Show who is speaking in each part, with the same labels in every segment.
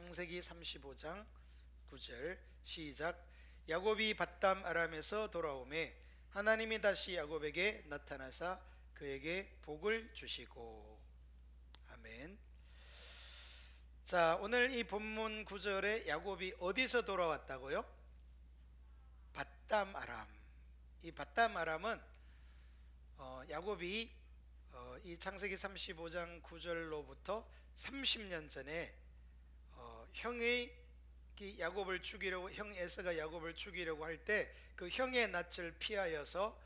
Speaker 1: 창세기 35장 9절 시작. 야곱이 밧담 아람에서 돌아오매 하나님이 다시 야곱에게 나타나사 그에게 복을 주시고. 아멘. 자, 오늘 이 본문 9절에 야곱이 어디서 돌아왔다고요? 밧담 아람. 이 밧담 아람은 야곱이 이 창세기 35장 9절로부터 30년 전에 형이 야곱을 죽이려고, 형 에서가 야곱을 죽이려고 할 때 그 형의 낯을 피하여서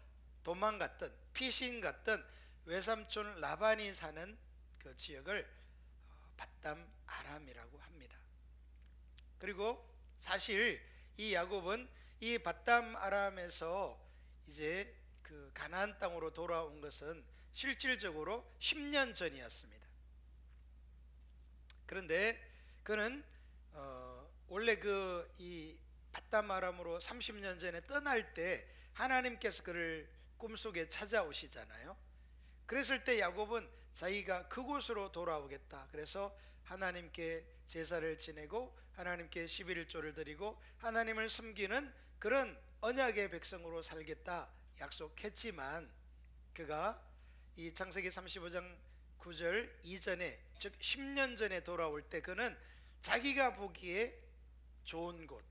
Speaker 1: 도망갔던, 피신 갔던 외삼촌 라반이 사는 그 지역을 밧담 아람이라고 합니다. 그리고 사실 이 야곱은 이 밧담 아람에서 이제 그 가나안 땅으로 돌아온 것은 실질적으로 10년 전이었습니다. 그런데 그는 원래 이 밧담 아람으로 30년 전에 떠날 때 하나님께서 그를 꿈속에 찾아오시잖아요. 그랬을 때 야곱은 자기가 그곳으로 돌아오겠다, 그래서 하나님께 제사를 지내고 하나님께 11조를 드리고 하나님을 섬기는 그런 언약의 백성으로 살겠다 약속했지만, 그가 이 창세기 35장 9절 이전에, 즉 10년 전에 돌아올 때 그는 자기가 보기에 좋은 곳,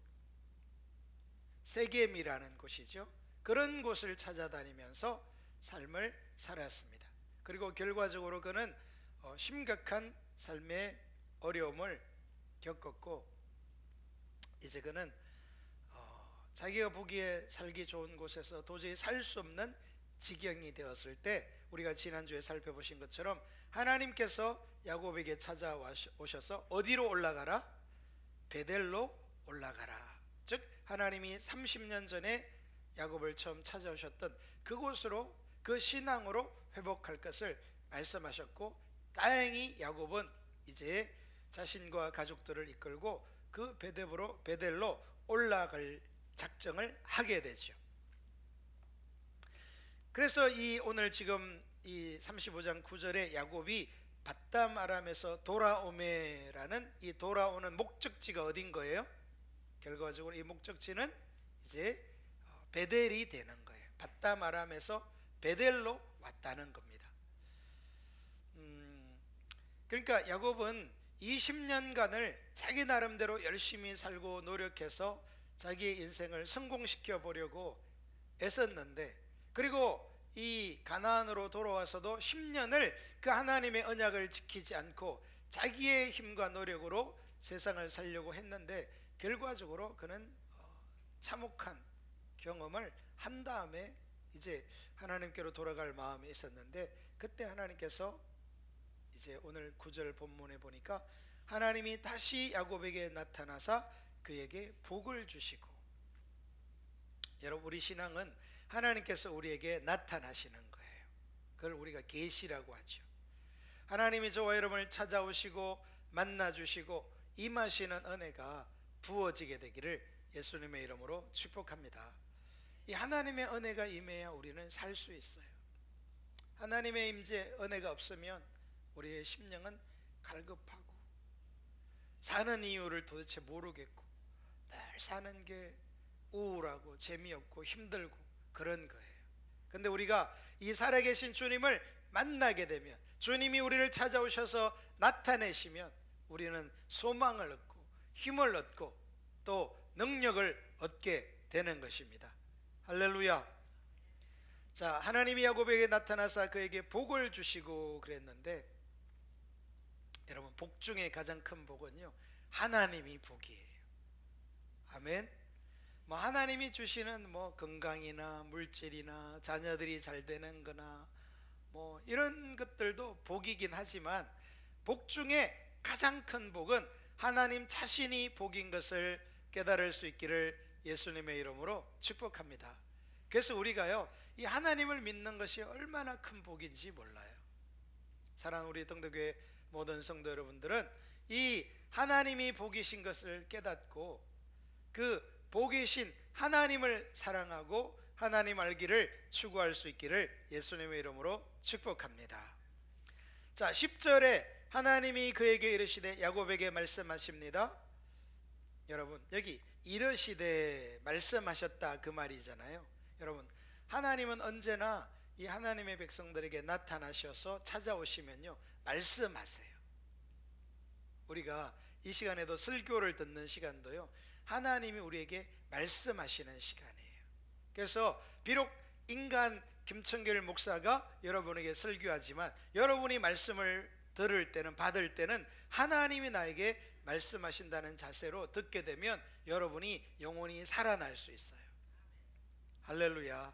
Speaker 1: 세겜이라는 곳이죠. 그런 곳을 찾아다니면서 삶을 살았습니다. 그리고 결과적으로 그는 심각한 삶의 어려움을 겪었고, 이제 그는 자기가 보기에 살기 좋은 곳에서 도저히 살 수 없는 지경이 되었을 때, 우리가 지난주에 살펴보신 것처럼 하나님께서 야곱에게 찾아오셔서 어디로 올라가라? 베델로 올라가라. 즉 하나님이 30년 전에 야곱을 처음 찾아오셨던 그곳으로, 그 신앙으로 회복할 것을 말씀하셨고, 다행히 야곱은 이제 자신과 가족들을 이끌고 그 베델로 올라갈 작정을 하게 되죠. 그래서 오늘 지금 이 35장 9절에 야곱이 밧담 아람에서 돌아오매라는 이 돌아오는 목적지가 어딘 거예요? 결과적으로 이 목적지는 이제 베델이 되는 거예요. 밧담 아람에서 베델로 왔다는 겁니다. 그러니까 야곱은 20년간을 자기 나름대로 열심히 살고 노력해서 자기의 인생을 성공시켜 보려고 애썼는데, 그리고 이 가나안으로 돌아와서도 10년을 그 하나님의 언약을 지키지 않고 자기의 힘과 노력으로 세상을 살려고 했는데, 결과적으로 그는 참혹한 경험을 한 다음에 이제 하나님께로 돌아갈 마음이 있었는데, 그때 하나님께서 이제 오늘 9절 본문에 보니까 하나님이 다시 야곱에게 나타나사 그에게 복을 주시고. 여러분, 우리 신앙은 하나님께서 우리에게 나타나시는 거예요. 그걸 우리가 계시라고 하죠. 하나님이 저와 여러분을 찾아오시고 만나주시고 임하시는 은혜가 부어지게 되기를 예수님의 이름으로 축복합니다. 이 하나님의 은혜가 임해야 우리는 살 수 있어요. 하나님의 임재, 은혜가 없으면 우리의 심령은 갈급하고 사는 이유를 도대체 모르겠고 늘 사는 게 우울하고 재미없고 힘들고 그런 거예요. 근데 우리가 이 살아계신 주님을 만나게 되면, 주님이 우리를 찾아오셔서 나타내시면 우리는 소망을 얻고 힘을 얻고 또 능력을 얻게 되는 것입니다. 할렐루야. 자, 하나님이 야곱에게 나타나사 그에게 복을 주시고 그랬는데, 여러분, 복 중에 가장 큰 복은요, 하나님이 복이에요. 아멘. 하나님이 주시는 건강이나 물질이나 자녀들이 잘 되는 거나 이런 것들도 복이긴 하지만, 복 중에 가장 큰 복은 하나님 자신이 복인 것을 깨달을 수 있기를 예수님의 이름으로 축복합니다. 그래서 우리가요, 이 하나님을 믿는 것이 얼마나 큰 복인지 몰라요. 사랑하는 우리 동덕교회 모든 성도 여러분들은 이 하나님이 복이신 것을 깨닫고 그 복이신 하나님을 사랑하고 하나님 알기를 추구할 수 있기를 예수님의 이름으로 축복합니다. 자, 10절에 하나님이 그에게 이르시되 야곱에게 말씀하십니다. 여러분, 여기 이르시되 말씀하셨다 그 말이잖아요. 여러분, 하나님은 언제나 이 하나님의 백성들에게 나타나셔서 찾아오시면요, 말씀하세요. 우리가 이 시간에도 설교를 듣는 시간도요, 하나님이 우리에게 말씀하시는 시간이에요. 그래서 비록 인간 김청길 목사가 여러분에게 설교하지만 여러분이 말씀을 들을 때는, 받을 때는 하나님이 나에게 말씀하신다는 자세로 듣게 되면 여러분이 영원히 살아날 수 있어요. 할렐루야.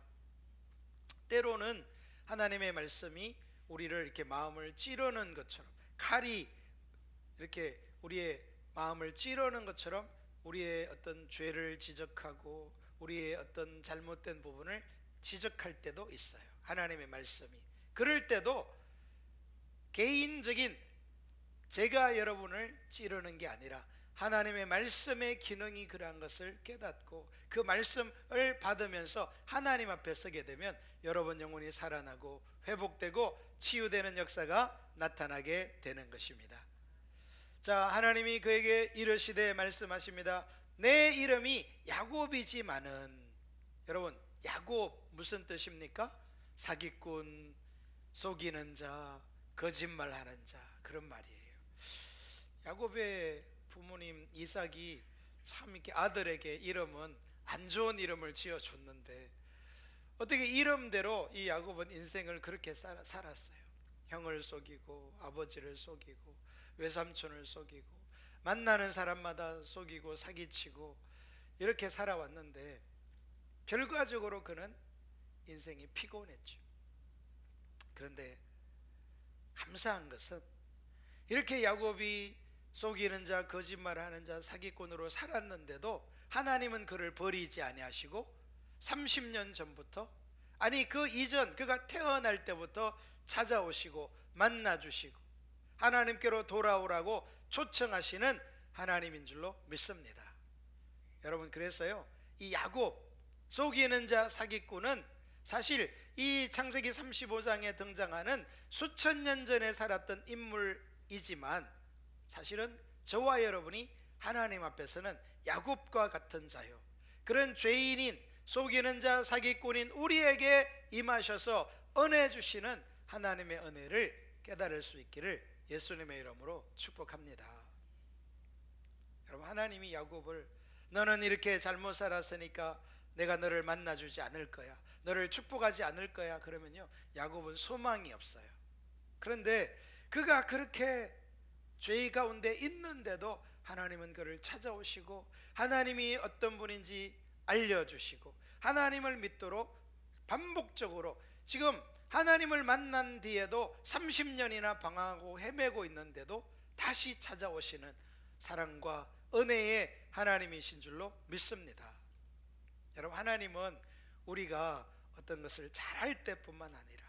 Speaker 1: 때로는 하나님의 말씀이 우리를 이렇게 마음을 찌르는 것처럼, 칼이 이렇게 우리의 마음을 찌르는 것처럼 우리의 어떤 죄를 지적하고 우리의 어떤 잘못된 부분을 지적할 때도 있어요, 하나님의 말씀이. 그럴 때도 개인적인 제가 여러분을 찌르는 게 아니라 하나님의 말씀의 기능이 그러한 것을 깨닫고 그 말씀을 받으면서 하나님 앞에 서게 되면 여러분 영혼이 살아나고 회복되고 치유되는 역사가 나타나게 되는 것입니다. 자, 하나님이 그에게 이르시되 말씀하십니다. 내 이름이 야곱이지만은, 여러분, 야곱 무슨 뜻입니까? 사기꾼, 속이는 자, 거짓말하는 자, 그런 말이에요. 야곱의 부모님 이삭이 참 이렇게 아들에게 이름은 안 좋은 이름을 지어줬는데 어떻게 이름대로 이 야곱은 인생을 그렇게 살았어요. 형을 속이고 아버지를 속이고 외삼촌을 속이고 만나는 사람마다 속이고 사기치고 이렇게 살아왔는데 결과적으로 그는 인생이 피곤했죠. 그런데 감사한 것은 이렇게 야곱이 속이는 자, 거짓말하는 자, 사기꾼으로 살았는데도 하나님은 그를 버리지 아니하시고 30년 전부터, 아니 그 이전 그가 태어날 때부터 찾아오시고 만나주시고 하나님께로 돌아오라고 초청하시는 하나님인 줄로 믿습니다. 여러분, 그래서요, 이 야곱, 속이는 자, 사기꾼은 사실 이 창세기 35장에 등장하는 수천 년 전에 살았던 인물이지만 사실은 저와 여러분이 하나님 앞에서는 야곱과 같은 자요, 그런 죄인인 속이는 자, 사기꾼인 우리에게 임하셔서 은혜 주시는 하나님의 은혜를 깨달을 수 있기를 예수님의 이름으로 축복합니다. 여러분, 하나님이 야곱을 너는 이렇게 잘못 살았으니까 내가 너를 만나주지 않을 거야, 너를 축복하지 않을 거야 그러면요, 야곱은 소망이 없어요. 그런데 그가 그렇게 죄 가운데 있는데도 하나님은 그를 찾아오시고 하나님이 어떤 분인지 알려주시고 하나님을 믿도록 반복적으로, 지금 하나님을 만난 뒤에도 30년이나 방황하고 헤매고 있는데도 다시 찾아오시는 사랑과 은혜의 하나님이신 줄로 믿습니다. 여러분, 하나님은 우리가 어떤 것을 잘할 때뿐만 아니라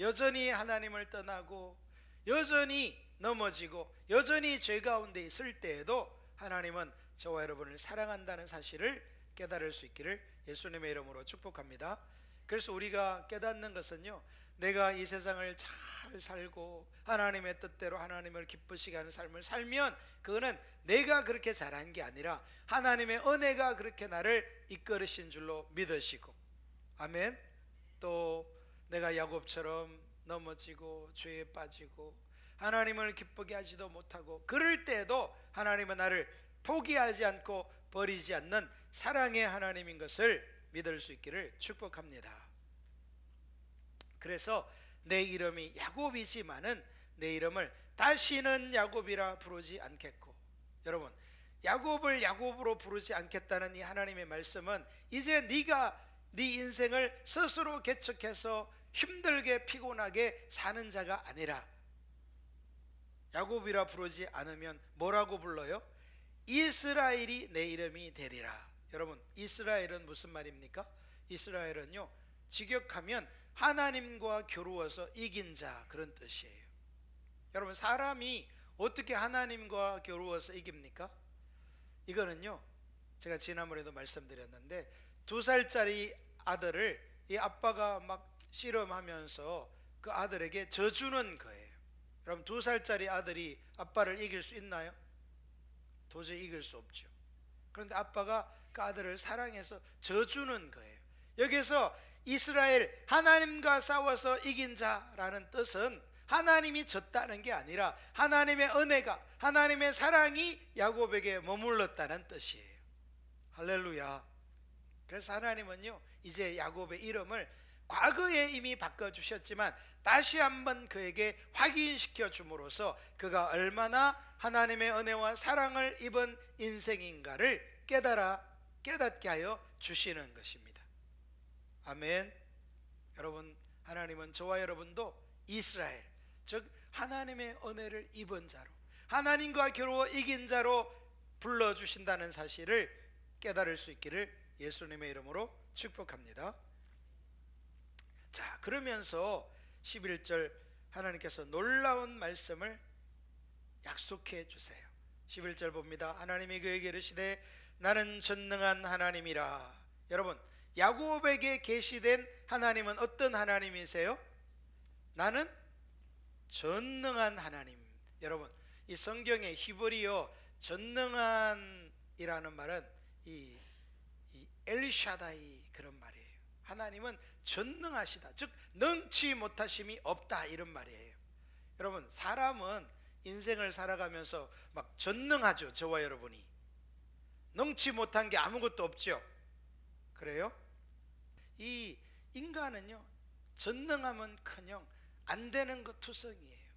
Speaker 1: 여전히 하나님을 떠나고 여전히 넘어지고 여전히 죄 가운데 있을 때에도 하나님은 저와 여러분을 사랑한다는 사실을 깨달을 수 있기를 예수님의 이름으로 축복합니다. 그래서 우리가 깨닫는 것은요, 내가 이 세상을 잘 살고 하나님의 뜻대로 하나님을 기쁘시게 하는 삶을 살면 그거는 내가 그렇게 잘한 게 아니라 하나님의 은혜가 그렇게 나를 이끌으신 줄로 믿으시고, 아멘. 또 내가 야곱처럼 넘어지고 죄에 빠지고 하나님을 기쁘게 하지도 못하고 그럴 때에도 하나님은 나를 포기하지 않고 버리지 않는 사랑의 하나님인 것을 믿을 수 있기를 축복합니다. 그래서 내 이름이 야곱이지만은 내 이름을 다시는 야곱이라 부르지 않겠고, 여러분, 야곱을 야곱으로 부르지 않겠다는 이 하나님의 말씀은 이제 네가 네 인생을 스스로 개척해서 힘들게 피곤하게 사는 자가 아니라 야곱이라 부르지 않으면 뭐라고 불러요? 이스라엘이 내 이름이 되리라. 여러분, 이스라엘은 무슨 말입니까? 이스라엘은요, 직역하면 하나님과 겨루어서 이긴 자, 그런 뜻이에요. 여러분, 사람이 어떻게 하나님과 겨루어서 이깁니까? 이거는요, 제가 지난번에도 말씀드렸는데 2살짜리 아들을 이 아빠가 막 씨름하면서 그 아들에게 져주는 거예요. 여러분 2살짜리 아들이 아빠를 이길 수 있나요? 도저히 이길 수 없죠. 그런데 아빠가 그 아들을 사랑해서 져주는 거예요. 여기서 이스라엘 하나님과 싸워서 이긴 자라는 뜻은 하나님이 졌다는 게 아니라 하나님의 은혜가, 하나님의 사랑이 야곱에게 머물렀다는 뜻이에요. 할렐루야. 그래서 하나님은요 이제 야곱의 이름을 과거에 이미 바꿔주셨지만 다시 한번 그에게 확인시켜 줌으로써 그가 얼마나 하나님의 은혜와 사랑을 입은 인생인가를 깨닫게 하여 주시는 것입니다. 아멘. 여러분, 하나님은 저와 여러분도 이스라엘, 즉 하나님의 은혜를 입은 자로, 하나님과 겨루어 이긴 자로 불러주신다는 사실을 깨달을 수 있기를 예수님의 이름으로 축복합니다. 자, 그러면서 11절 하나님께서 놀라운 말씀을 약속해 주세요. 11절 봅니다. 하나님이 그에게 이르시되 나는 전능한 하나님이라. 여러분, 야곱에게 계시된 하나님은 어떤 하나님이세요? 나는 전능한 하나님. 여러분, 이 성경의 히브리어 전능한이라는 말은 이 엘샤다이 그런 말이에요. 하나님은 전능하시다, 즉 능치 못하심이 없다, 이런 말이에요. 여러분, 사람은 인생을 살아가면서 막 전능하죠. 저와 여러분이 능치 못한 게 아무것도 없죠. 그래요? 이 인간은요 전능하면커녕 안 되는 것 투성이에요.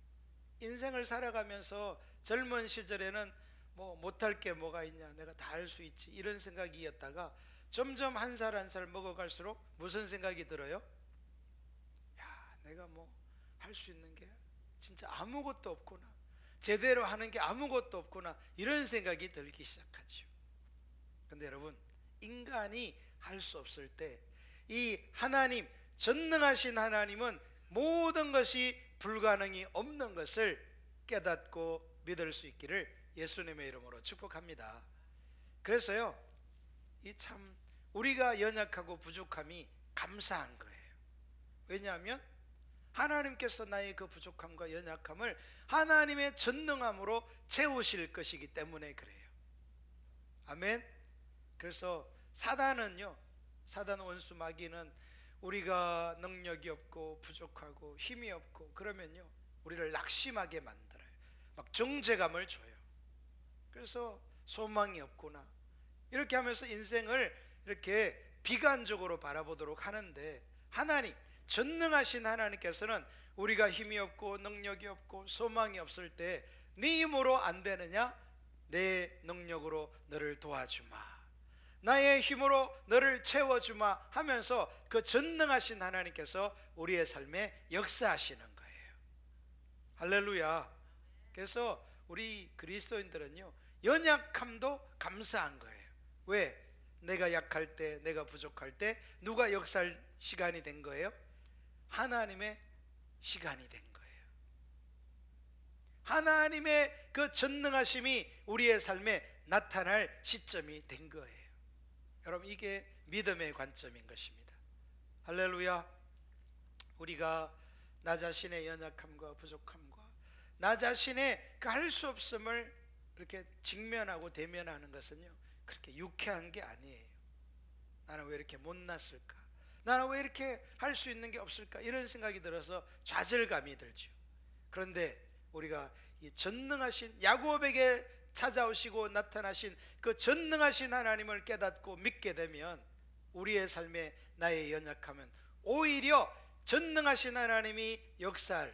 Speaker 1: 인생을 살아가면서 젊은 시절에는 뭐 못할 게 뭐가 있냐, 내가 다 할 수 있지, 이런 생각이었다가 점점 한 살 한 살 먹어갈수록 무슨 생각이 들어요? 야, 내가 뭐 할 수 있는 게 진짜 아무것도 없구나, 제대로 하는 게 아무것도 없구나, 이런 생각이 들기 시작하죠. 근데 여러분, 인간이 할 수 없을 때 이 하나님, 전능하신 하나님은 모든 것이 불가능이 없는 것을 깨닫고 믿을 수 있기를 예수님의 이름으로 축복합니다. 그래서요, 이 참 우리가 연약하고 부족함이 감사한 거예요. 왜냐하면 하나님께서 나의 그 부족함과 연약함을 하나님의 전능함으로 채우실 것이기 때문에 그래요. 아멘. 그래서 사단 원수 마귀는 우리가 능력이 없고 부족하고 힘이 없고 그러면요 우리를 낙심하게 만들어요. 막 정죄감을 줘요. 그래서 소망이 없구나, 이렇게 하면서 인생을 이렇게 비관적으로 바라보도록 하는데, 하나님, 전능하신 하나님께서는 우리가 힘이 없고 능력이 없고 소망이 없을 때 네 힘으로 안 되느냐? 내 능력으로 너를 도와주마, 나의 힘으로 너를 채워주마 하면서 그 전능하신 하나님께서 우리의 삶에 역사하시는 거예요. 할렐루야. 그래서 우리 그리스도인들은요 연약함도 감사한 거예요. 왜? 내가 약할 때, 내가 부족할 때 누가 역사할 시간이 된 거예요? 하나님의 시간이 된 거예요. 하나님의 그 전능하심이 우리의 삶에 나타날 시점이 된 거예요. 여러분, 이게 믿음의 관점인 것입니다. 할렐루야. 우리가 나 자신의 연약함과 부족함과 나 자신의 그 할 수 없음을 이렇게 직면하고 대면하는 것은요 그렇게 유쾌한 게 아니에요. 나는 왜 이렇게 못났을까, 나는 왜 이렇게 할 수 있는 게 없을까, 이런 생각이 들어서 좌절감이 들죠. 그런데 우리가 이 전능하신 야곱에게 찾아오시고 나타나신 그 전능하신 하나님을 깨닫고 믿게 되면 우리의 삶에 나의 연약함은 오히려 전능하신 하나님이 역사할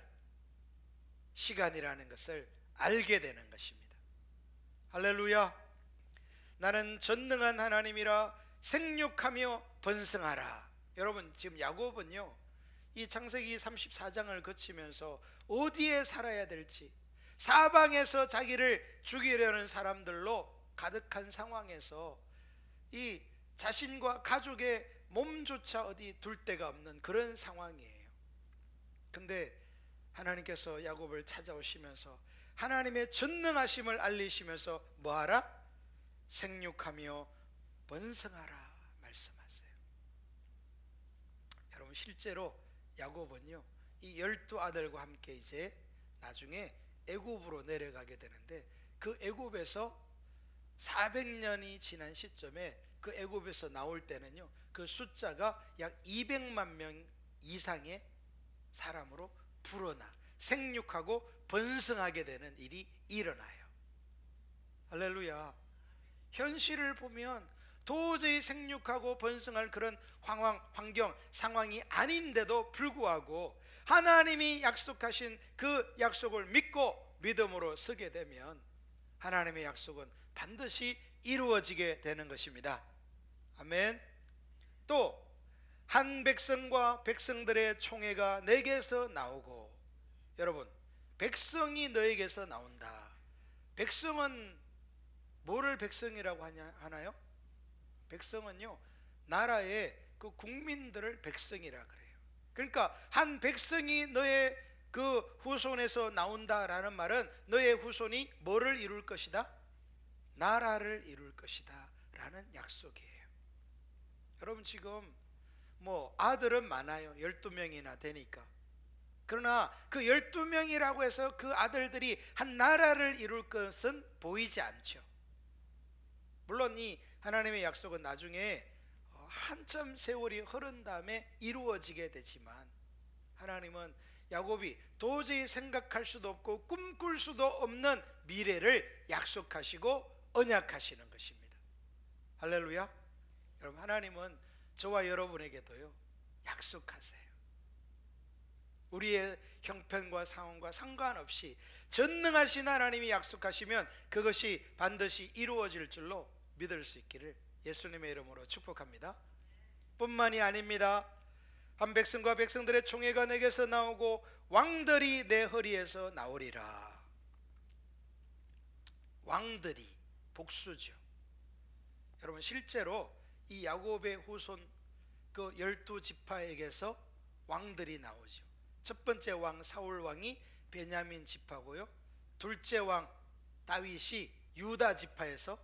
Speaker 1: 시간이라는 것을 알게 되는 것입니다. 할렐루야. 나는 전능한 하나님이라 생육하며 번성하라. 여러분, 지금 야곱은요 이 창세기 34장을 거치면서 어디에 살아야 될지, 사방에서 자기를 죽이려는 사람들로 가득한 상황에서 이 자신과 가족의 몸조차 어디 둘 데가 없는 그런 상황이에요. 근데 하나님께서 야곱을 찾아오시면서 하나님의 전능하심을 알리시면서 뭐하라? 생육하며 번성하라 말씀하세요. 여러분, 실제로 야곱은요 이 12 아들과 함께 이제 나중에 애굽으로 내려가게 되는데, 그 애굽에서 400년이 지난 시점에 그 애굽에서 나올 때는요, 그 숫자가 약 200만 명 이상의 사람으로 불어나 생육하고 번성하게 되는 일이 일어나요. 할렐루야. 현실을 보면 도저히 생육하고 번성할 그런 환경, 상황이 아닌데도 불구하고 하나님이 약속하신 그 약속을 믿고 믿음으로 서게 되면 하나님의 약속은 반드시 이루어지게 되는 것입니다. 아멘. 또 한 백성과 백성들의 총회가 내게서 나오고, 여러분, 백성이 너에게서 나온다. 백성은 뭐를 백성이라고 하나요? 백성은요, 나라의 그 국민들을 백성이라 그래요. 그러니까 한 백성이 너의 그 후손에서 나온다라는 말은 너의 후손이 뭐를 이룰 것이다? 나라를 이룰 것이다 라는 약속이에요. 여러분, 지금 뭐 아들은 많아요. 12명이나 되니까. 그러나 그 12명이라고 해서 그 아들들이 한 나라를 이룰 것은 보이지 않죠. 물론 이 하나님의 약속은 나중에 한참 세월이 흐른 다음에 이루어지게 되지만, 하나님은 야곱이 도저히 생각할 수도 없고 꿈꿀 수도 없는 미래를 약속하시고 언약하시는 것입니다. 할렐루야. 여러분, 하나님은 저와 여러분에게도요 약속하세요. 우리의 형편과 상황과 상관없이 전능하신 하나님이 약속하시면 그것이 반드시 이루어질 줄로 믿을 수 있기를 예수님의 이름으로 축복합니다. 뿐만이 아닙니다. 한 백성과 백성들의 총회가 내게서 나오고 왕들이 내 허리에서 나오리라. 왕들이 복수죠. 여러분, 실제로 이 야곱의 후손 그 12지파에게서 왕들이 나오죠. 첫 번째 왕 사울 왕이 베냐민 지파고요, 둘째 왕 다윗이 유다 지파에서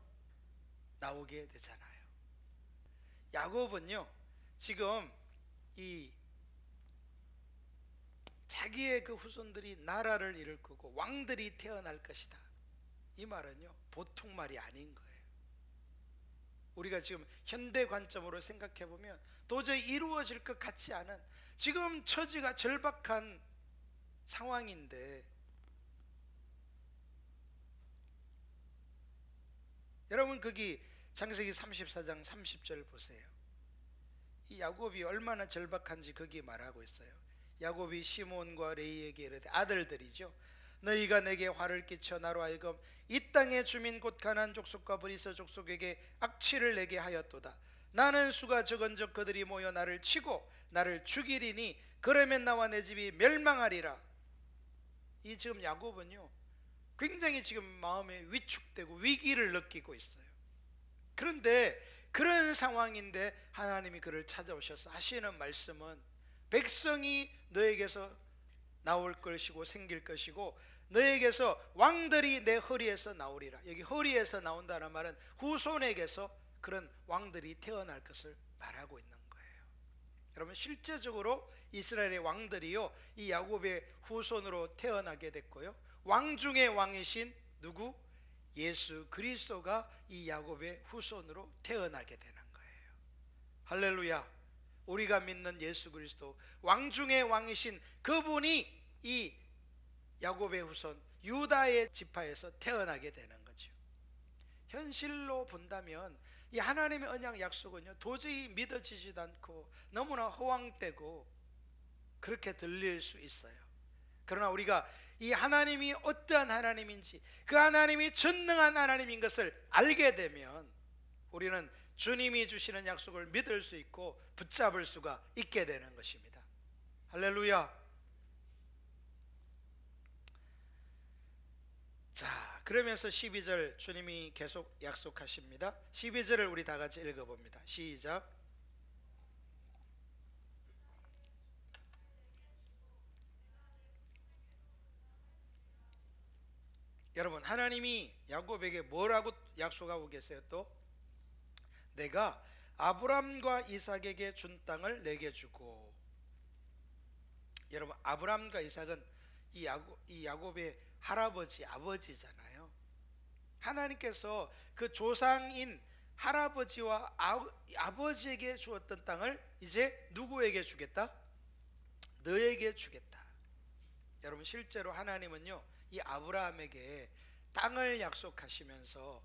Speaker 1: 나오게 되잖아요. 야곱은요 지금 이 자기의 그 후손들이 나라를 이룰 거고 왕들이 태어날 것이다, 이 말은요 보통 말이 아닌 거예요. 우리가 지금 현대 관점으로 생각해 보면 도저히 이루어질 것 같지 않은 지금 처지가 절박한 상황인데, 여러분 거기 창세기 34장 30절 보세요. 이 야곱이 얼마나 절박한지 거기 말하고 있어요. 야곱이 시몬과 레이에게 이르되, 아들들이죠, 너희가 내게 화를 끼쳐 나로 하여금 이 땅의 주민 곧 가나안 족속과 브리스 족속에게 악취를 내게 하였도다. 나는 수가 적은즉 그들이 모여 나를 치고 나를 죽이리니 그러면 나와 내 집이 멸망하리라. 이 지금 야곱은요 굉장히 지금 마음에 위축되고 위기를 느끼고 있어요. 그런데 그런 상황인데 하나님이 그를 찾아오셔서 하시는 말씀은, 백성이 너에게서 나올 것이고 생길 것이고 너에게서 왕들이 내 허리에서 나오리라. 여기 허리에서 나온다는 말은 후손에게서 그런 왕들이 태어날 것을 말하고 있는 거예요. 여러분, 실제적으로 이스라엘의 왕들이요 이 야곱의 후손으로 태어나게 됐고요, 왕 중의 왕이신 누구? 예수 그리스도가 이 야곱의 후손으로 태어나게 되는 거예요. 할렐루야. 우리가 믿는 예수 그리스도, 왕 중의 왕이신 그분이 이 야곱의 후손 유다의 지파에서 태어나게 되는 거죠. 현실로 본다면 이 하나님의 언약 약속은요 도저히 믿어지지도 않고 너무나 허황되고 그렇게 들릴 수 있어요. 그러나 우리가 이 하나님이 어떠한 하나님인지, 그 하나님이 전능한 하나님인 것을 알게 되면 우리는 주님이 주시는 약속을 믿을 수 있고 붙잡을 수가 있게 되는 것입니다. 할렐루야. 자, 그러면서 12절 주님이 계속 약속하십니다. 12절을 우리 다 같이 읽어봅니다. 시작. 여러분, 하나님이 야곱에게 뭐라고 약속하고 계세요? 또 내가 아브람과 이삭에게 준 땅을 내게 주고, 여러분 아브람과 이삭은 이 야곱의 할아버지, 아버지잖아요. 하나님께서 그 조상인 할아버지와 아버지에게 주었던 땅을 이제 누구에게 주겠다? 너에게 주겠다. 여러분, 실제로 하나님은요, 이 아브라함에게 땅을 약속하시면서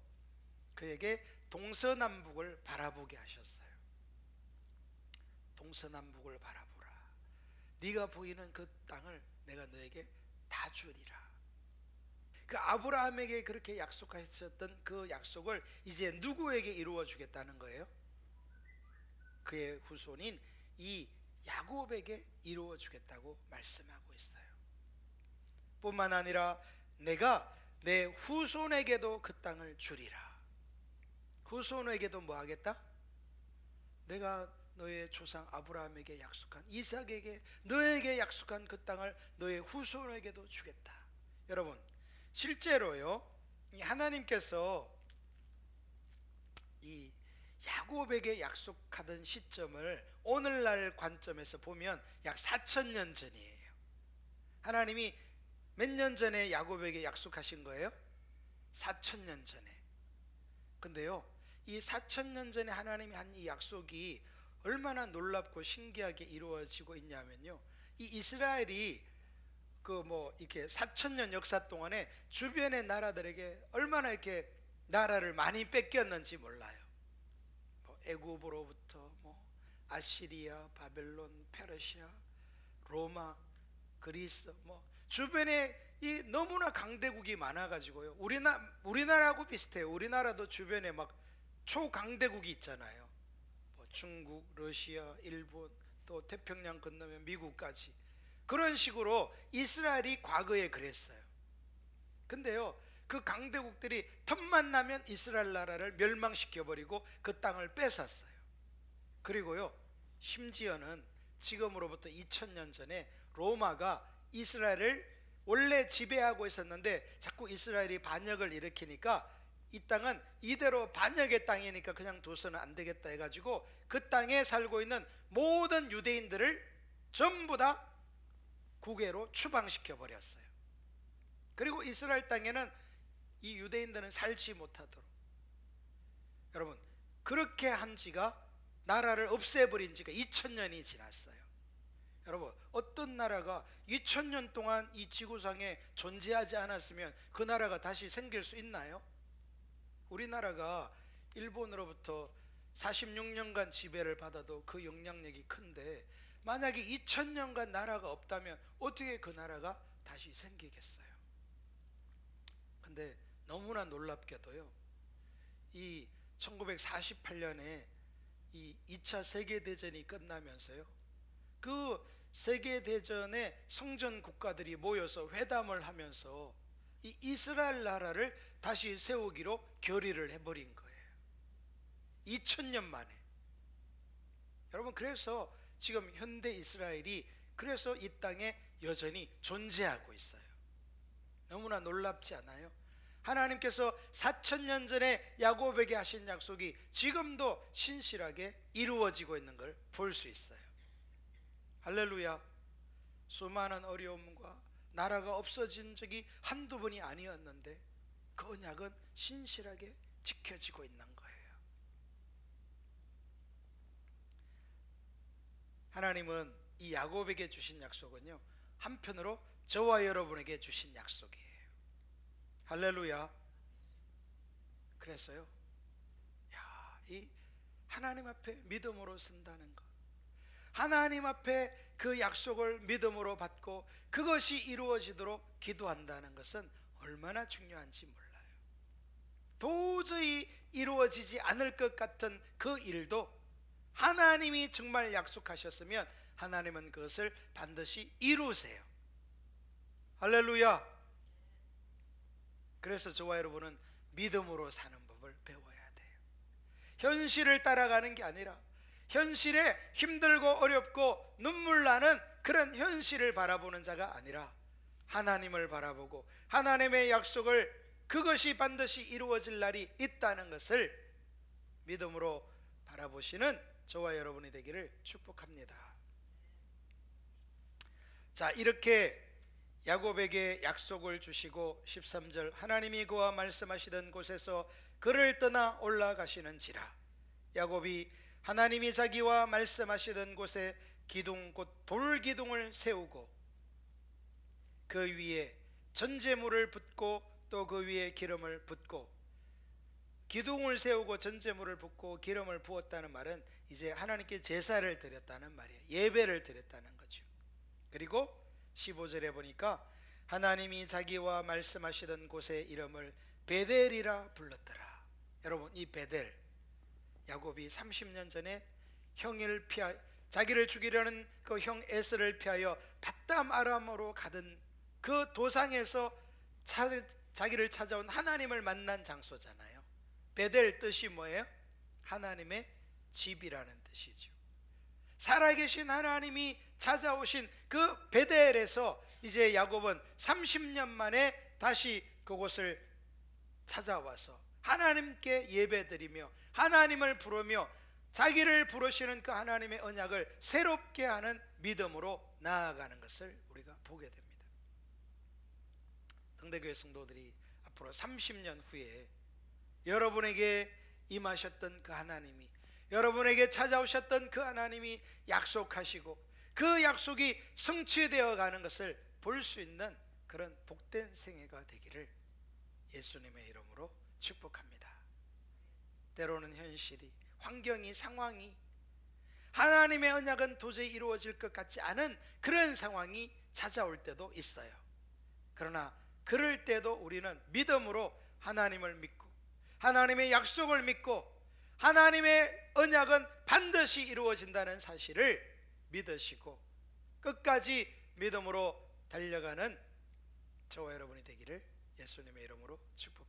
Speaker 1: 그에게 동서남북을 바라보게 하셨어요. 동서남북을 바라보라. 네가 보이는 그 땅을 내가 너에게 다 주리라. 그 아브라함에게 그렇게 약속하셨던 그 약속을 이제 누구에게 이루어 주겠다는 거예요? 그의 후손인 이 야곱에게 이루어 주겠다고 말씀하고 있어요. 뿐만 아니라 내가 내 후손에게도 그 땅을 주리라. 후손에게도 뭐 하겠다? 내가 너의 조상 아브라함에게 약속한, 이삭에게, 너에게 약속한 그 땅을 너의 후손에게도 주겠다. 여러분, 실제로요, 하나님께서 이 야곱에게 약속하던 시점을 오늘날 관점에서 보면 약 4,000년 전이에요. 하나님이 몇 년 전에 야곱에게 약속하신 거예요? 4,000년 전에. 근데요, 이 4,000년 전에 하나님이 한 이 약속이 얼마나 놀랍고 신기하게 이루어지고 있냐면요, 이 이스라엘이 이렇게 4,000년 역사 동안에 주변의 나라들에게 얼마나 이렇게 나라를 많이 뺏겼는지 몰라요. 애굽으로부터 아시리아, 바벨론, 페르시아, 로마, 그리스, 주변에 이 너무나 강대국이 많아가지고요. 우리나라하고 비슷해요. 우리나라도 주변에 막 초강대국이 있잖아요. 중국, 러시아, 일본, 또 태평양 건너면 미국까지. 그런 식으로 이스라엘이 과거에 그랬어요. 근데요, 그 강대국들이 틈만 나면 이스라엘 나라를 멸망시켜버리고 그 땅을 뺏었어요. 그리고요, 심지어는 지금으로부터 2000년 전에 로마가 이스라엘을 원래 지배하고 있었는데 자꾸 이스라엘이 반역을 일으키니까 이 땅은 이대로 반역의 땅이니까 그냥 둬서는 안 되겠다 해가지고 그 땅에 살고 있는 모든 유대인들을 전부 다 국외로 추방시켜 버렸어요. 그리고 이스라엘 땅에는 이 유대인들은 살지 못하도록, 여러분, 그렇게 한 지가, 나라를 없애버린 지가 2000년이 지났어요. 여러분, 어떤 나라가 2000년 동안 이 지구상에 존재하지 않았으면 그 나라가 다시 생길 수 있나요? 우리나라가 일본으로부터 46년간 지배를 받아도 그 영향력이 큰데, 만약에 2000년간 나라가 없다면 어떻게 그 나라가 다시 생기겠어요? 근데 너무나 놀랍게도요, 이 1948년에 이 2차 세계대전이 끝나면서요, 그 세계대전의 성전 국가들이 모여서 회담을 하면서 이 이스라엘 나라를 다시 세우기로 결의를 해버린 거예요. 2000년 만에. 여러분, 그래서 지금 현대 이스라엘이 그래서 이 땅에 여전히 존재하고 있어요. 너무나 놀랍지 않아요? 하나님께서 4,000년 전에 야곱에게 하신 약속이 지금도 신실하게 이루어지고 있는 걸 볼 수 있어요. 할렐루야. 수많은 어려움과 나라가 없어진 적이 한두 번이 아니었는데 그 언약은 신실하게 지켜지고 있는 거예요. 하나님은 이 야곱에게 주신 약속은요, 한편으로 저와 여러분에게 주신 약속이에요. 할렐루야. 그래서요, 이 하나님 앞에 믿음으로 쓴다는 것, 하나님 앞에 그 약속을 믿음으로 받고 그것이 이루어지도록 기도한다는 것은 얼마나 중요한지 몰라요. 도저히 이루어지지 않을 것 같은 그 일도 하나님이 정말 약속하셨으면 하나님은 그것을 반드시 이루세요. 할렐루야. 그래서 저와 여러분은 믿음으로 사는 법을 배워야 돼요. 현실을 따라가는 게 아니라, 현실에 힘들고 어렵고 눈물 나는 그런 현실을 바라보는 자가 아니라 하나님을 바라보고 하나님의 약속을, 그것이 반드시 이루어질 날이 있다는 것을 믿음으로 바라보시는 저와 여러분이 되기를 축복합니다. 자, 이렇게 야곱에게 약속을 주시고 13절 하나님이 그와 말씀하시던 곳에서 그를 떠나 올라가시는지라. 야곱이 하나님이 자기와 말씀하시던 곳에 기둥 곧 돌기둥을 세우고 그 위에 전제물을 붓고 또 그 위에 기름을 붓고, 기둥을 세우고 전제물을 붓고 기름을 부었다는 말은 이제 하나님께 제사를 드렸다는 말이에요. 예배를 드렸다는 거죠. 그리고 15절에 보니까 하나님이 자기와 말씀하시던 곳의 이름을 베델이라 불렀더라. 여러분, 이 베델, 야곱이 30년 전에 형을 피하 자기를 죽이려는 그 형 에서를 피하여 밧담 아람으로 가던 그 도상에서 자기를 찾아온 하나님을 만난 장소잖아요. 베델 뜻이 뭐예요? 하나님의 집이라는 뜻이죠. 살아계신 하나님이 찾아오신 그 베델에서 이제 야곱은 30년 만에 다시 그곳을 찾아와서 하나님께 예배드리며 하나님을 부르며 자기를 부르시는 그 하나님의 언약을 새롭게 하는 믿음으로 나아가는 것을 우리가 보게 됩니다. 등대교회 성도들이 앞으로 30년 후에 여러분에게 임하셨던 그 하나님이, 여러분에게 찾아오셨던 그 하나님이 약속하시고 그 약속이 성취되어 가는 것을 볼 수 있는 그런 복된 생애가 되기를 예수님의 이름으로 축복합니다. 때로는 현실이, 환경이, 상황이, 하나님의 언약은 도저히 이루어질 것 같지 않은 그런 상황이 찾아올 때도 있어요. 그러나 그럴 때도 우리는 믿음으로 하나님을 믿고 하나님의 약속을 믿고 하나님의 언약은 반드시 이루어진다는 사실을 믿으시고 끝까지 믿음으로 달려가는 저와 여러분이 되기를 예수님의 이름으로 축복합니다.